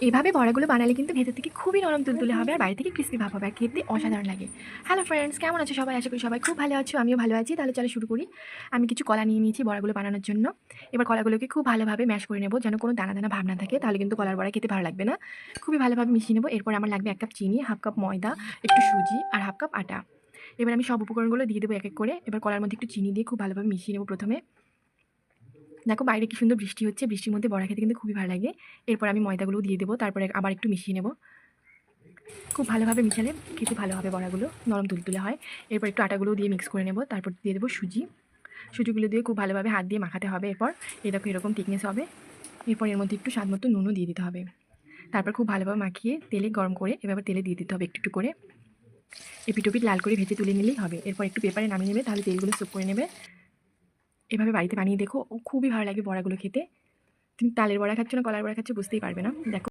এভাবে বড়াগুলো বানালে কিন্তু ভেতর থেকে খুবই নরম তুলতুলে হবে আর বাইরে থেকে ক্রিস্পি ভাব হবে আর খেতে অসাধারণ লাগে। হ্যালো ফ্রেন্ডস, কেমন আছো সবাই? আশা করি সবাই খুব ভালো আছো, আমিও ভালো আছি। তাহলে চলো শুরু করি। আমি কিছু কলা নিয়ে নিয়েছি বড়াগুলো বানানোর জন্য। এবার কলাগুলোকে খুব ভালোভাবে ম্যাশ করে নেবো, যেন কোনো দানা দানা ভাব না থাকে, তাহলে কিন্তু কলার বড়া খেতে ভালো লাগবে না। খুবই ভালোভাবে মিশিয়ে নেবো। এরপর আমার লাগবে 1 কাপ চিনি, হাফ কাপ ময়দা, একটু সুজি আর হাফ কাপ আটা। এবার আমি সব উপকরণগুলো দিয়ে দেবো এক এক করে। এবার কলার মধ্যে একটু চিনি দিয়ে খুব ভালোভাবে মিশিয়ে নেবো প্রথমে। দেখো বাইরে কি সুন্দর বৃষ্টি হচ্ছে, বৃষ্টির মধ্যে বড়া খেতে কিন্তু খুবই ভালো লাগে। এরপর আমি ময়দাগুলো দিয়ে দেবো, তারপরে আবার একটু মিশিয়ে নেবো। খুব ভালোভাবে মিশালে খেতে ভালো হবে, বড়াগুলো নরম তুলতুলে হয়। এরপর একটু আটাগুলো দিয়ে মিক্স করে নেব, তারপর দিয়ে দেবো সুজি। সুজিগুলো দিয়ে খুব ভালোভাবে হাত দিয়ে মাখাতে হবে। এরপর এই দেখো এরকম থিকনেস হবে। এরপর এর মধ্যে একটু স্বাদ মতো নুনও দিয়ে দিতে হবে। তারপর খুব ভালোভাবে মাখিয়ে তেলে গরম করে এভাবে তেলে দিয়ে দিতে হবে একটু একটু করে। এপিটোপিট লাল করে ভেজে তুলে নিলেই হবে। এরপর একটু পেপারে নামিয়ে নেবে, তাহলে তেলগুলো সোক করে নেবে। এভাবে বাড়িতে বানিয়ে দেখো, খুবই ভালো লাগে বড়াগুলো খেতে। তুমি তালের বড়া খাচ্ছ না কলার বড়া খাচ্ছ বুঝতেই পারবে না। দেখো